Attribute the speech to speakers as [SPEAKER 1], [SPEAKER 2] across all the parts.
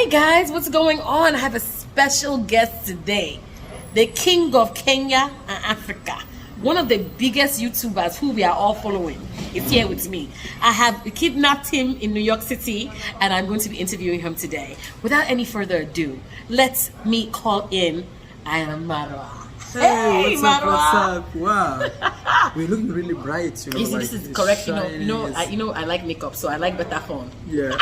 [SPEAKER 1] Hey guys, what's going on? I have a special guest today. The king of Kenya and Africa. One of the biggest YouTubers who we are all following is here with me. I have kidnapped him in New York City and I'm going to be interviewing him today. Without any further ado, let me call in I am Marwa.
[SPEAKER 2] Hey, what's up? Wow, we're looking really bright.
[SPEAKER 1] You see, like, this is correct. You know, I like makeup, so I like better phone.
[SPEAKER 2] Yeah.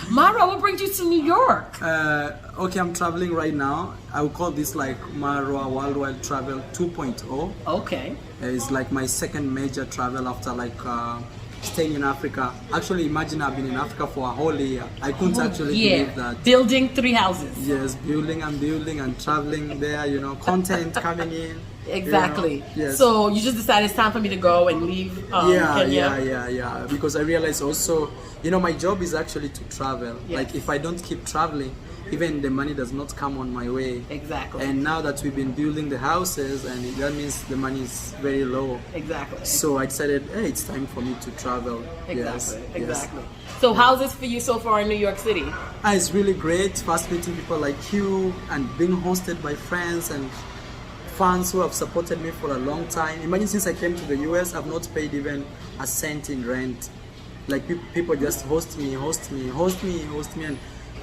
[SPEAKER 1] Marwa, what brings you to New York?
[SPEAKER 2] Okay, I'm traveling right now. I would call this like Marwa Worldwide Travel 2.0.
[SPEAKER 1] Okay.
[SPEAKER 2] It's like my second major travel after like staying in Africa. Actually, imagine I've been in Africa for a whole year. I couldn't actually believe that.
[SPEAKER 1] Building 3 houses.
[SPEAKER 2] Yes, building and traveling there, you know, content coming in.
[SPEAKER 1] Exactly.
[SPEAKER 2] You know? Yes.
[SPEAKER 1] So you just decided it's time for me to go and leave Kenya?
[SPEAKER 2] Yeah. Because I realized also, you know, my job is actually to travel.
[SPEAKER 1] Yes.
[SPEAKER 2] Like if I don't keep traveling, even the money does not come on my way.
[SPEAKER 1] Exactly.
[SPEAKER 2] And now that we've been building the houses, and that means the money is very low.
[SPEAKER 1] Exactly.
[SPEAKER 2] So I decided, hey, it's time for me to travel.
[SPEAKER 1] Exactly.
[SPEAKER 2] Yes.
[SPEAKER 1] So how's this for you so far in New York City?
[SPEAKER 2] It's really great. First meeting people like you and being hosted by friends and fans who have supported me for a long time. Imagine since I came to the US, I've not paid even a cent in rent. Like people just host me,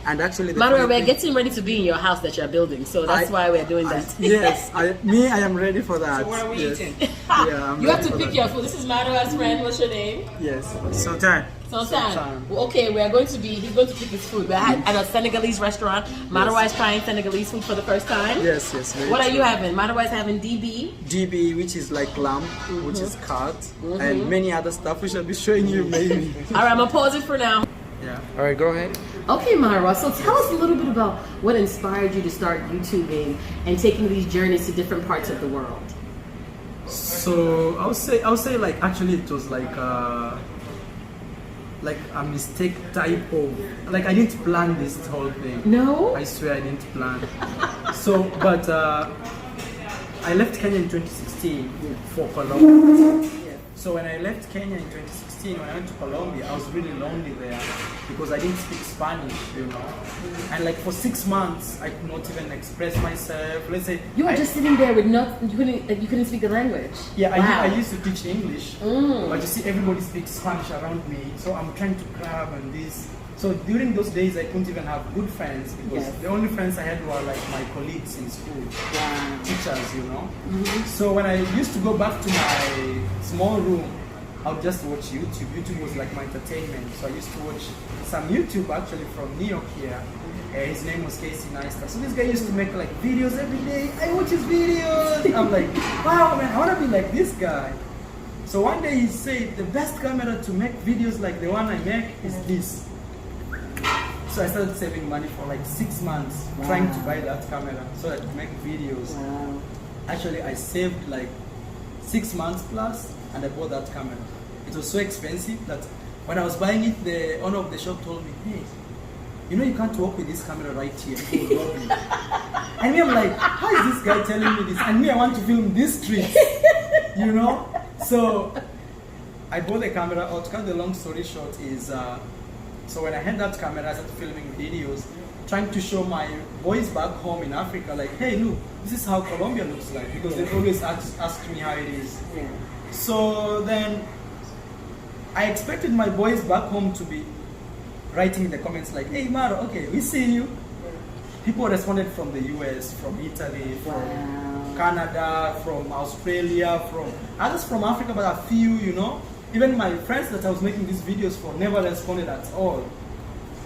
[SPEAKER 2] and actually,
[SPEAKER 1] Marwa, we're getting ready to be in your house that you're building, so that's why we're doing that.
[SPEAKER 2] Yes, I am ready for that.
[SPEAKER 1] So what are we eating?
[SPEAKER 2] Yeah,
[SPEAKER 1] you have to pick your food. This is Marwa's friend. What's your name?
[SPEAKER 2] Yes, Sultan.
[SPEAKER 1] Okay, he's going to pick his food. We're at a Senegalese restaurant. Marwa is trying Senegalese food for the first time.
[SPEAKER 2] Yes.
[SPEAKER 1] What are you having? Marwa is having
[SPEAKER 2] DB, which is like lamb, which is cut, and many other stuff which I'll be showing you maybe.
[SPEAKER 1] All right, I'm gonna pause it for now.
[SPEAKER 2] Yeah. All right, go ahead.
[SPEAKER 1] Okay, Marwa. So tell us a little bit about what inspired you to start YouTubing and taking these journeys to different parts of the world.
[SPEAKER 2] So I'll say like actually it was like a mistake type of, like I didn't plan this whole thing.
[SPEAKER 1] No?
[SPEAKER 2] I swear I didn't plan. So, but I left Kenya in 2016 for Colombia. So when I left Kenya in 2016, when I went to Colombia, I was really lonely there because I didn't speak Spanish, you know. And like for 6 months, I could not even express myself. Let's say
[SPEAKER 1] you were just sitting there with you couldn't speak the language.
[SPEAKER 2] Yeah,
[SPEAKER 1] wow.
[SPEAKER 2] I used to teach English, but you see, everybody speaks Spanish around me, so I'm trying to grab and this. So during those days, I couldn't even have good friends because the only friends I had were like my colleagues in school, teachers, you know. So when I used to go back to my small room, I would just watch YouTube. YouTube was like my entertainment. So I used to watch some YouTube actually from New York here. His name was Casey Neistat. So this guy used to make like videos every day. I watch his videos. I'm like, wow, man, I want to be like this guy. So one day he said, the best camera to make videos like the one I make is this. So I started saving money for like 6 months trying to buy that camera so that I could make videos.
[SPEAKER 1] Wow.
[SPEAKER 2] Actually, I saved like 6 months plus and I bought that camera. It was so expensive that when I was buying it, the owner of the shop told me, hey, you know you can't walk with this camera right here. And me, I'm like, how is this guy telling me this? And me, I want to film this street, you know? So I bought the camera. To cut the long story short is, so when I had that camera, I started filming videos, trying to show my boys back home in Africa, like, hey, look, this is how Colombia looks like, because they always ask me how it is.
[SPEAKER 1] Yeah.
[SPEAKER 2] So then, I expected my boys back home to be writing in the comments like, hey, Maro, okay, we see you. People responded from the US, from Italy, from Canada, from Australia, from others from Africa, but a few, you know. Even my friends that I was making these videos for never responded at all.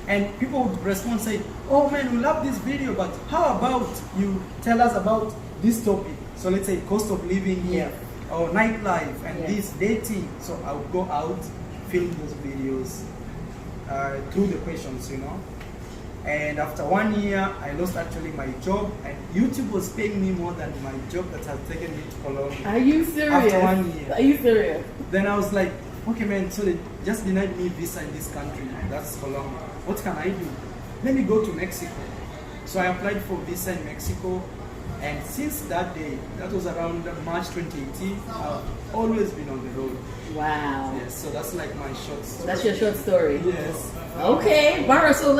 [SPEAKER 2] And people would respond and say, oh man, we love this video, but how about you tell us about this topic? So let's say cost of living here, or nightlife, and this dating. So I would go out, film those videos through the questions, you know. And after 1 year, I lost actually my job, and YouTube was paying me more than my job that has taken me to Colombia.
[SPEAKER 1] Are you serious?
[SPEAKER 2] After 1 year.
[SPEAKER 1] Are you serious?
[SPEAKER 2] Then I was like, okay man, so they just denied me visa in this country, that's Colombia. What can I do? Let me go to Mexico. So I applied for visa in Mexico. And since that day, that was around March 2018, I've always been on the road.
[SPEAKER 1] Wow.
[SPEAKER 2] Yes, so that's like my short story.
[SPEAKER 1] That's your short story.
[SPEAKER 2] Yes.
[SPEAKER 1] Okay, Marwa, so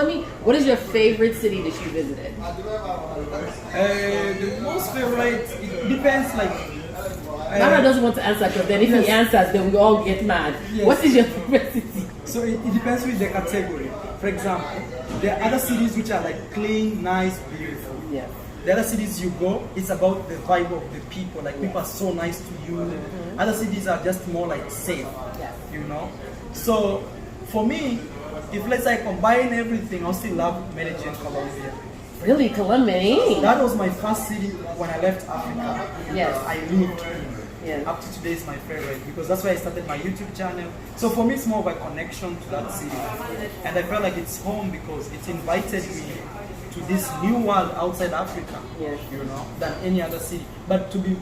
[SPEAKER 1] what is your favorite city that you visited?
[SPEAKER 2] The most favorite, it depends like...
[SPEAKER 1] Marwa doesn't want to answer because then if he answers, then we all get mad.
[SPEAKER 2] Yes.
[SPEAKER 1] What is your favorite city?
[SPEAKER 2] So it depends with the category. For example, there are other cities which are like clean, nice, beautiful.
[SPEAKER 1] Yeah.
[SPEAKER 2] The other cities you go, it's about the vibe of the people. Like people are so nice to you.
[SPEAKER 1] Mm-hmm.
[SPEAKER 2] Other cities are just more like safe, you know. So for me, if let's say I combine everything, I still love Medellin, Colombia.
[SPEAKER 1] Really, Colombia?
[SPEAKER 2] That was my first city when I left Africa.
[SPEAKER 1] Yes.
[SPEAKER 2] I lived in.
[SPEAKER 1] Yes.
[SPEAKER 2] Up to today is my favorite because that's why I started my YouTube channel. So for me, it's more of a connection to that city, and I felt like it's home because it invited me to this new world outside Africa.
[SPEAKER 1] Yes.
[SPEAKER 2] You know, than any other city. But to be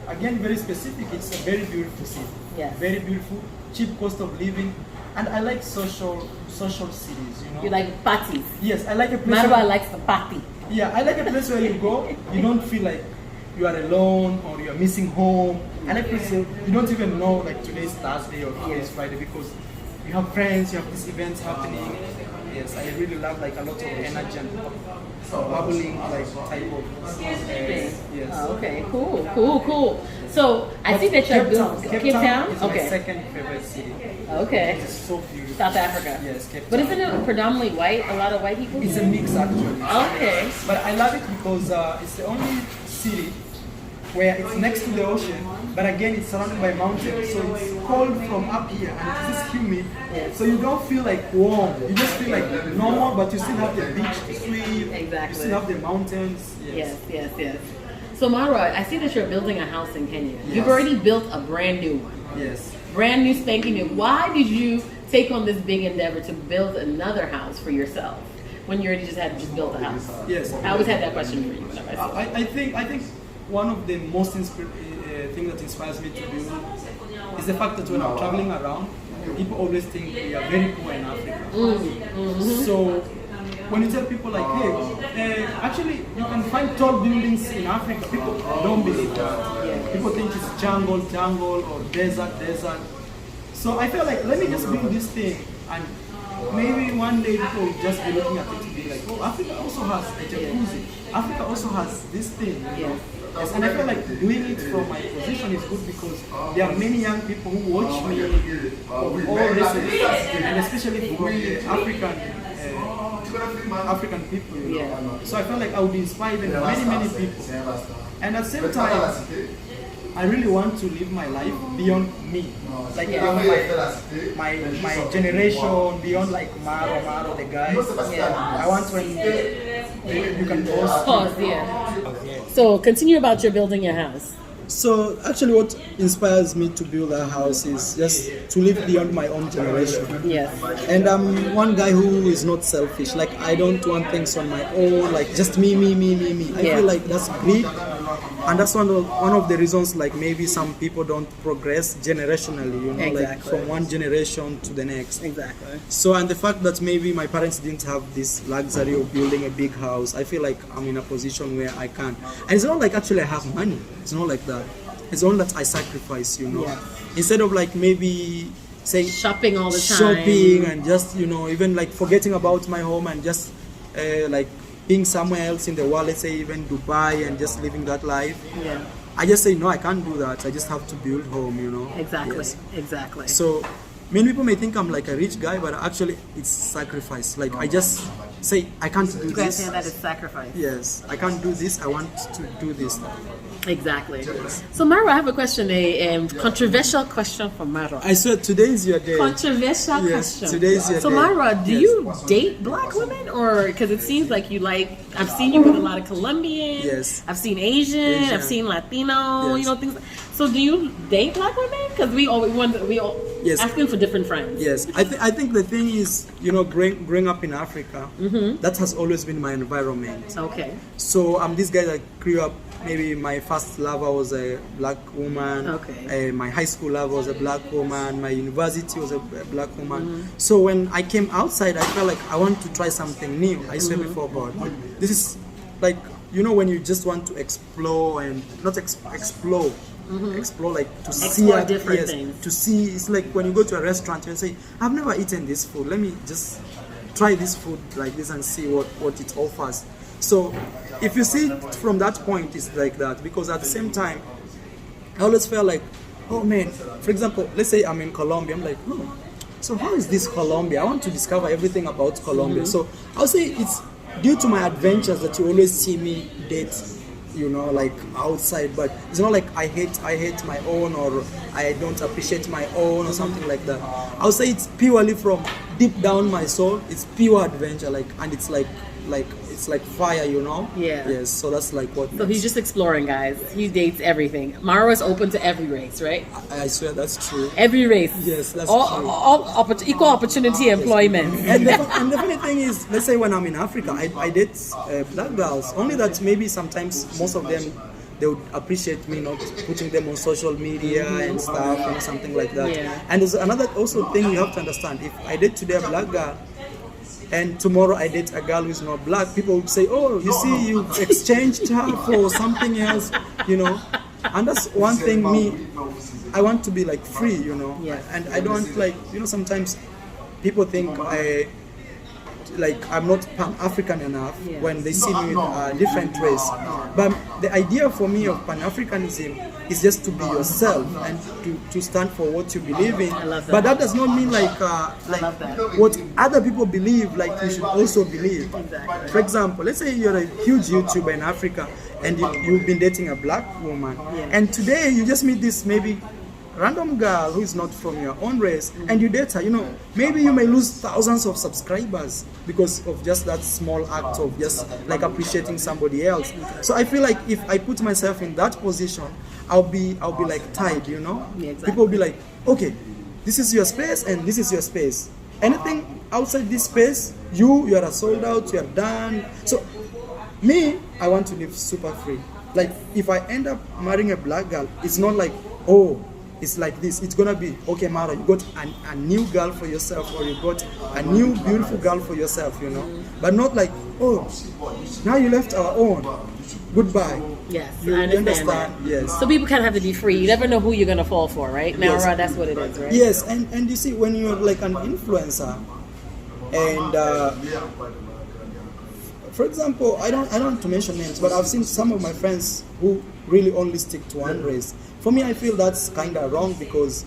[SPEAKER 2] again very specific, it's a very beautiful city.
[SPEAKER 1] Yes.
[SPEAKER 2] Very beautiful, cheap cost of living, and I like social cities. You know.
[SPEAKER 1] You like parties?
[SPEAKER 2] Yes, I like a place.
[SPEAKER 1] Marwa likes the party.
[SPEAKER 2] Yeah, I like a place where you go, you don't feel like you are alone or you are missing home. I like places you don't even know like today's Thursday or today's Friday because you have friends, you have these events happening. Yes, I really love like a lot of energy and bubbling like type of yes.
[SPEAKER 1] Oh, okay, cool. So I see that you're building Cape Town.
[SPEAKER 2] Is my second favorite city.
[SPEAKER 1] Okay.
[SPEAKER 2] It's so beautiful.
[SPEAKER 1] South Africa.
[SPEAKER 2] Yes, Cape Town.
[SPEAKER 1] But isn't it predominantly white? A lot of white people?
[SPEAKER 2] It's a mix actually.
[SPEAKER 1] Okay.
[SPEAKER 2] But I love it because it's the only city where it's next to the ocean, but again it's surrounded by mountains, so it's cold from up here and it's just humid, so you don't feel like warm, you just feel like normal, but you still have the beach to swim,
[SPEAKER 1] Exactly.
[SPEAKER 2] you still have the mountains.
[SPEAKER 1] Yes. So Marwa, I see that you're building a house in Kenya.
[SPEAKER 2] Yes.
[SPEAKER 1] You've already built a brand new one.
[SPEAKER 2] Yes.
[SPEAKER 1] Brand new spanking new. Why did you take on this big endeavor to build another house for yourself when you already just built a house?
[SPEAKER 2] Yes.
[SPEAKER 1] I always had that question for you whenever I saw it.
[SPEAKER 2] I think one of the most thing that inspires me to do is the fact that when I'm traveling around, people always think we are very poor in Africa. So when you tell people like, hey, actually you can find tall buildings in Africa, people don't believe that. People think it's jungle or desert. So I felt like, let me just build this thing and maybe one day people will just be looking at it to be like, oh, Africa also has a jacuzzi. Africa also has this thing. You know? Yes, and I feel like doing it from my position is good because there are many young people who watch me of all races, and especially from the African people. You know? So I felt like I would inspire many people. And at the same time, I really want to live my life beyond me, like beyond my generation, beyond like Marwa, the guys. I want when you can pause.
[SPEAKER 1] So continue about your building your house.
[SPEAKER 2] So actually what inspires me to build a house is just to live beyond my own generation.
[SPEAKER 1] Yes.
[SPEAKER 2] And I'm one guy who is not selfish. Like I don't want things on my own, like just me. I feel like that's greed. And that's one of the reasons like maybe some people don't progress generationally, you know, like from one generation to the next.
[SPEAKER 1] Exactly.
[SPEAKER 2] So, and the fact that maybe my parents didn't have this luxury of building a big house, I feel like I'm in a position where I can. And it's not like actually I have money. It's not like that. It's all that I sacrifice, you know. Yeah. Instead of like maybe say
[SPEAKER 1] shopping all the time.
[SPEAKER 2] Shopping and just, you know, even like forgetting about my home and just like being somewhere else in the world, let's say even Dubai and just living that life.
[SPEAKER 1] Yeah.
[SPEAKER 2] I just say no, I can't do that. I just have to build home, you know.
[SPEAKER 1] Exactly.
[SPEAKER 2] Yes.
[SPEAKER 1] Exactly.
[SPEAKER 2] So many people may think I'm like a rich guy, but actually it's sacrifice. Like I just say I can't do this.
[SPEAKER 1] Say that it's sacrifice.
[SPEAKER 2] Yes, I can't do this. I want to do this now.
[SPEAKER 1] Exactly. So Marwa, I have a question, a controversial question for Marwa.
[SPEAKER 2] I swear today is your day.
[SPEAKER 1] Controversial question.
[SPEAKER 2] Today is your
[SPEAKER 1] day. So Marwa, do you date black women, or because it seems like you like? I've seen you with a lot of Colombian.
[SPEAKER 2] Yes.
[SPEAKER 1] I've seen Asian. I've seen Latino. You know things. So do you date black women? Because we all asking for different friends.
[SPEAKER 2] Yes. I think the thing is, you know, growing up in Africa, that has always been my environment.
[SPEAKER 1] Okay.
[SPEAKER 2] So I'm this guy that grew up. Maybe my first lover was a black woman.
[SPEAKER 1] Okay.
[SPEAKER 2] My high school lover was a black woman. My university was a black woman. So when I came outside, I felt like I want to try something new. I swear before God, this is like you know when you just want to explore and not explore, explore like to
[SPEAKER 1] Explore
[SPEAKER 2] see
[SPEAKER 1] different things.
[SPEAKER 2] to see. It's like when you go to a restaurant and say, I've never eaten this food, let me just try this food like this and see what it offers. So if you see it from that point, it's like that, because at the same time I always felt like, oh man, for example, let's say I'm in Colombia, I'm like, oh, so how is this Colombia? I want to discover everything about Colombia. So I'll say it's due to my adventures that you always see me date, you know, like outside, but it's not like I hate my own, or I don't appreciate my own, or something like that. I'll say it's purely from deep down my soul. It's pure adventure, like, and it's like it's like fire, you know.
[SPEAKER 1] Yeah.
[SPEAKER 2] Yes. So that's like what.
[SPEAKER 1] So he's just exploring, guys. He dates everything. Marwa's open to every race, right?
[SPEAKER 2] I swear that's true.
[SPEAKER 1] Every race.
[SPEAKER 2] Yes, that's
[SPEAKER 1] all,
[SPEAKER 2] true.
[SPEAKER 1] Equal opportunity employment.
[SPEAKER 2] And the funny thing is, let's say when I'm in Africa, I date black girls. Only that maybe sometimes most of them, they would appreciate me not putting them on social media and stuff, you know, something like that.
[SPEAKER 1] Yeah.
[SPEAKER 2] And there's another also thing you have to understand. If I date today a black girl, and tomorrow I date a girl who's not black, people would say, oh, you see, you exchanged her for something else, you know. And that's one thing I want to be like free, you know.
[SPEAKER 1] Yes.
[SPEAKER 2] And I don't like, you know, sometimes people think I'm not Pan-African enough when they see me with a different race. But the idea for me of Pan-Africanism is just to be yourself and to stand for what you believe in.
[SPEAKER 1] I love that.
[SPEAKER 2] But that does not mean like
[SPEAKER 1] love that.
[SPEAKER 2] what other people believe, like you should also believe.
[SPEAKER 1] Exactly.
[SPEAKER 2] For example, let's say you're a huge YouTuber in Africa and you've been dating a black woman, and today you just meet this maybe random girl who is not from your own race, and you date her, you know, maybe you may lose thousands of subscribers because of just that small act of just like appreciating somebody else. So I feel like if I put myself in that position, I'll be like tied, you know.
[SPEAKER 1] Yeah, exactly.
[SPEAKER 2] People will be like, okay, this is your space and this is your space. Anything outside this space, you are a sold out, you are done. So me, I want to live super free. Like if I end up marrying a black girl, it's not like, oh, it's like this. It's gonna be, okay, Mara, you got a new girl for yourself, or you got a new beautiful girl for yourself, you know. But not like, oh, now you left our own. Goodbye.
[SPEAKER 1] Yes,
[SPEAKER 2] You
[SPEAKER 1] I understand
[SPEAKER 2] understand?
[SPEAKER 1] that.
[SPEAKER 2] Yes.
[SPEAKER 1] So people kind of have to be free. You never know who you're gonna fall for, right? Now,
[SPEAKER 2] Yes.
[SPEAKER 1] that's what it is, right?
[SPEAKER 2] Yes, and you see, when you're like an influencer, and for example, I don't want to mention names, but I've seen some of my friends who really only stick to one race. For me, I feel that's kind of wrong, because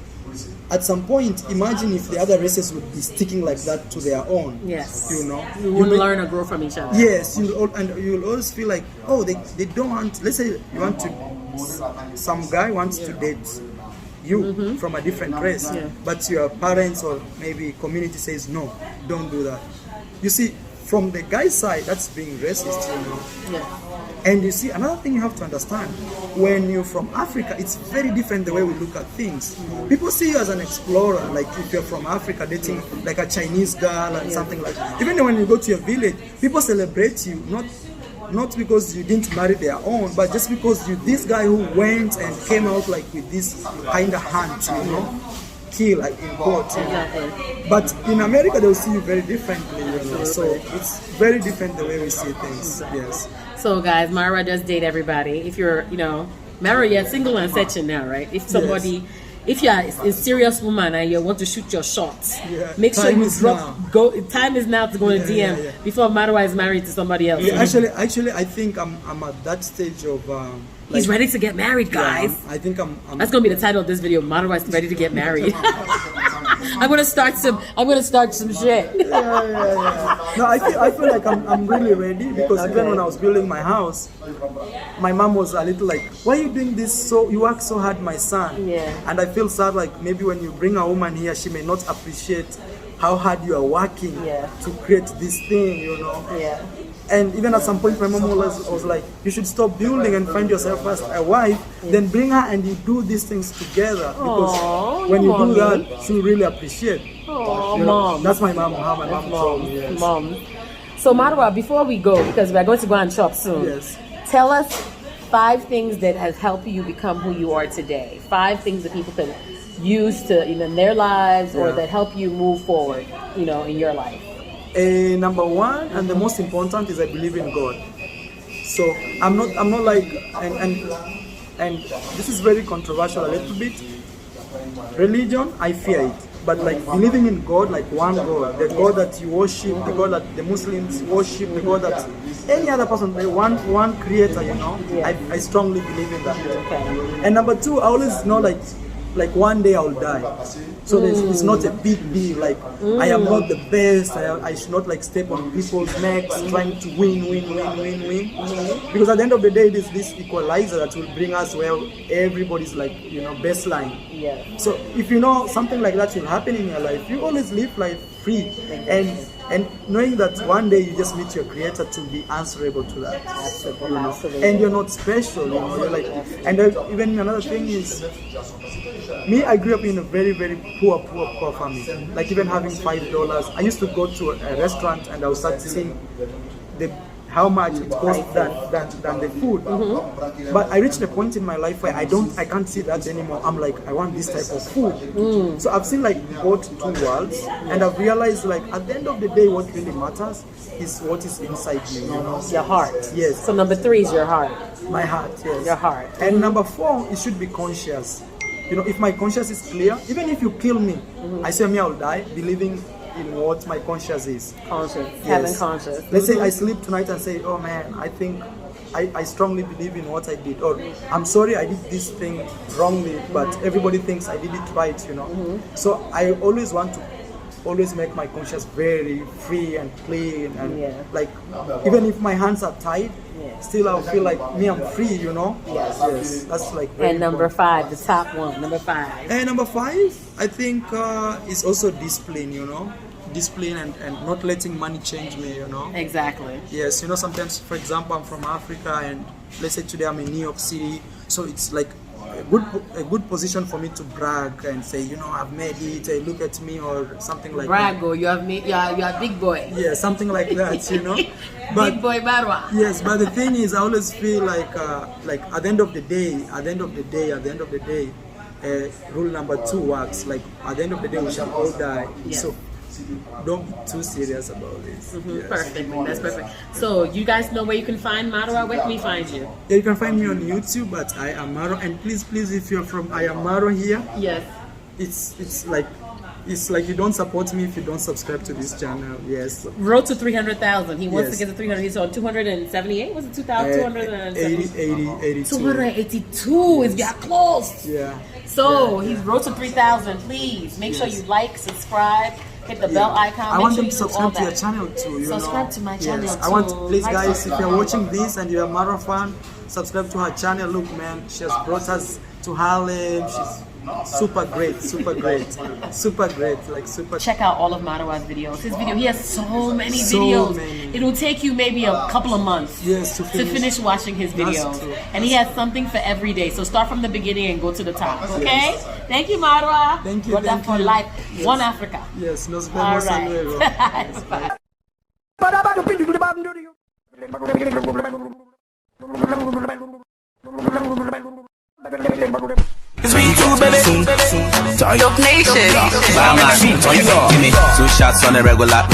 [SPEAKER 2] at some point, imagine if the other races would be sticking like that to their own.
[SPEAKER 1] Yes.
[SPEAKER 2] You know,
[SPEAKER 1] We will learn or grow from each other.
[SPEAKER 2] Yes, you'll always feel like, oh, they don't want. Let's say you want to, some guy wants to date you from a different race, but your parents or maybe community says no, don't do that. You see, from the guy's side, that's being racist, you know.
[SPEAKER 1] Yeah.
[SPEAKER 2] And you see, another thing you have to understand, when you're from Africa, it's very different the way we look at things. People see you as an explorer, like if you're from Africa dating like a Chinese girl and something like that. Even when you go to your village, people celebrate you, not because you didn't marry their own, but just because you this guy who went and came out like with this kind of hunt, you know, kill like in court.
[SPEAKER 1] Exactly.
[SPEAKER 2] But in America, they'll see you very differently, you know. So it's very different the way we see things. Yes.
[SPEAKER 1] So guys, Marwa does date everybody. If you're, you know, Marwa, you're single and searching now, right? If somebody, if you're a serious woman and you want to shoot your shots, make sure you go. Time is now to go to DM before Marwa is married to somebody else.
[SPEAKER 2] Yeah, actually, I think I'm at that stage of.
[SPEAKER 1] He's ready to get married, guys.
[SPEAKER 2] Yeah, I think I'm.
[SPEAKER 1] That's gonna be the title of this video. Marwa is ready to get married. I'm gonna start some shit.
[SPEAKER 2] Yeah. No, I feel like I'm really ready, because even when I was building my house, my mom was a little like, why are you doing this? So you work so hard, my son.
[SPEAKER 1] Yeah.
[SPEAKER 2] And I feel sad, like maybe when you bring a woman here, she may not appreciate how hard you are working to create this thing, you know.
[SPEAKER 1] Yeah.
[SPEAKER 2] And even at some point, my mom was like, you should stop building and find yourself first a wife, then bring her and you do these things together. Because when you do that, she'll really appreciate.
[SPEAKER 1] Oh,
[SPEAKER 2] you know,
[SPEAKER 1] mom.
[SPEAKER 2] That's my mom, how my mom told me. Yes.
[SPEAKER 1] Mom. So Marwa, before we go, because we're going to go and shop soon,
[SPEAKER 2] Yes.
[SPEAKER 1] tell us 5 things that have helped you become who you are today. 5 things that people can use to in their lives or that help you move forward, you know, in your life.
[SPEAKER 2] Number one, and the most important, is I believe in God. So I'm not like, and this is very controversial a little bit. Religion, I fear it. But like believing in God, like one God, the God that you worship, the God that the Muslims worship, the God that any other person, the one creator, you know, I strongly believe in that.
[SPEAKER 1] Okay.
[SPEAKER 2] And number two, I always know like one day I'll die. So it's not a big deal. Like I am not the best. I should not like step on people's necks trying to win. Because at the end of the day, it is this equalizer that will bring us where everybody's like, you know, baseline.
[SPEAKER 1] Yeah.
[SPEAKER 2] So if you know something like that will happen in your life, you always live life free and knowing that one day you just meet your creator to be answerable to that.
[SPEAKER 1] Absolutely.
[SPEAKER 2] You know?
[SPEAKER 1] Absolutely.
[SPEAKER 2] And you're not special, you know. You're like, and even another thing is, me, I grew up in a very, very poor family. Like even having $5, I used to go to a restaurant and I would start seeing how much it costs than the food. But I reached a point in my life where I can't see that anymore. I'm like, I want this type of food. So I've seen like both two worlds, and I've realized like at the end of the day, what really matters is what is inside you. You know,
[SPEAKER 1] your heart.
[SPEAKER 2] Yes.
[SPEAKER 1] So number 3 is your heart.
[SPEAKER 2] My heart. Yes.
[SPEAKER 1] Your heart.
[SPEAKER 2] And number 4, it should be conscious. You know, if my conscience is clear, even if you kill me, I say me I'll die believing in what my conscience is.
[SPEAKER 1] Conscience.
[SPEAKER 2] Yes.
[SPEAKER 1] Having conscience.
[SPEAKER 2] Let's say I sleep tonight and say, oh man, I think I strongly believe in what I did, or I'm sorry I did this thing wrongly, but everybody thinks I did it right, you know. So I always want to make my conscience very free and clean, and like even if my hands are tied, still I'll feel like me, I'm free, you know. Yes, that's like very
[SPEAKER 1] and number
[SPEAKER 2] important.
[SPEAKER 1] 5, the top one, number 5.
[SPEAKER 2] And number 5, I think is also discipline, you know. Discipline and not letting money change me, you know.
[SPEAKER 1] Exactly.
[SPEAKER 2] Yes, you know, sometimes, for example, I'm from Africa, and let's say today I'm in New York City, so it's like a good position for me to brag and say, you know, I've made it, look at me, or something like that.
[SPEAKER 1] Brag, you have made, you are big boy.
[SPEAKER 2] Yeah, something like that, you know. But,
[SPEAKER 1] big boy Marwa.
[SPEAKER 2] Yes, but the thing is, I always feel like at the end of the day, rule number 2 works. Like at the end of the day, we shall all die.
[SPEAKER 1] Yes.
[SPEAKER 2] So don't be too serious about this. Yes.
[SPEAKER 1] Perfect. That's perfect. So you guys know where you can find Marwa. Where can we find you?
[SPEAKER 2] Yeah, you can find me on YouTube at I Am Marwa. And please, if you're from I Am Marwa here,
[SPEAKER 1] yes,
[SPEAKER 2] it's like you don't support me if you don't subscribe to this channel. Yes.
[SPEAKER 1] Road to 300,000. He wants to get to 300. He's on 278. Was it 2,282? 282 is got close.
[SPEAKER 2] Yeah.
[SPEAKER 1] So he's road to 3,000. Please make sure you like, subscribe, hit the bell icon.
[SPEAKER 2] I want them to
[SPEAKER 1] do
[SPEAKER 2] subscribe
[SPEAKER 1] all
[SPEAKER 2] to your channel too.
[SPEAKER 1] Subscribe to my channel too.
[SPEAKER 2] I want, please
[SPEAKER 1] Like,
[SPEAKER 2] guys, if you're watching this and you're a Marwa fan, subscribe to her channel. Look, man, she has brought us to Harlem. She's super great, like super.
[SPEAKER 1] Check out all of Marwa's videos. He has so many videos. It will take you maybe a couple of months
[SPEAKER 2] to finish
[SPEAKER 1] watching his videos. And he has something for every day. So start from the beginning and go to the top. Okay? Yes. Thank you, Marwa.
[SPEAKER 2] Thank you.
[SPEAKER 1] Thank you for life. Yes. One Africa.
[SPEAKER 2] Yes, nos vemos luego.
[SPEAKER 3] It's me too, baby. Talk Nation. Give me 2 shots on the regular.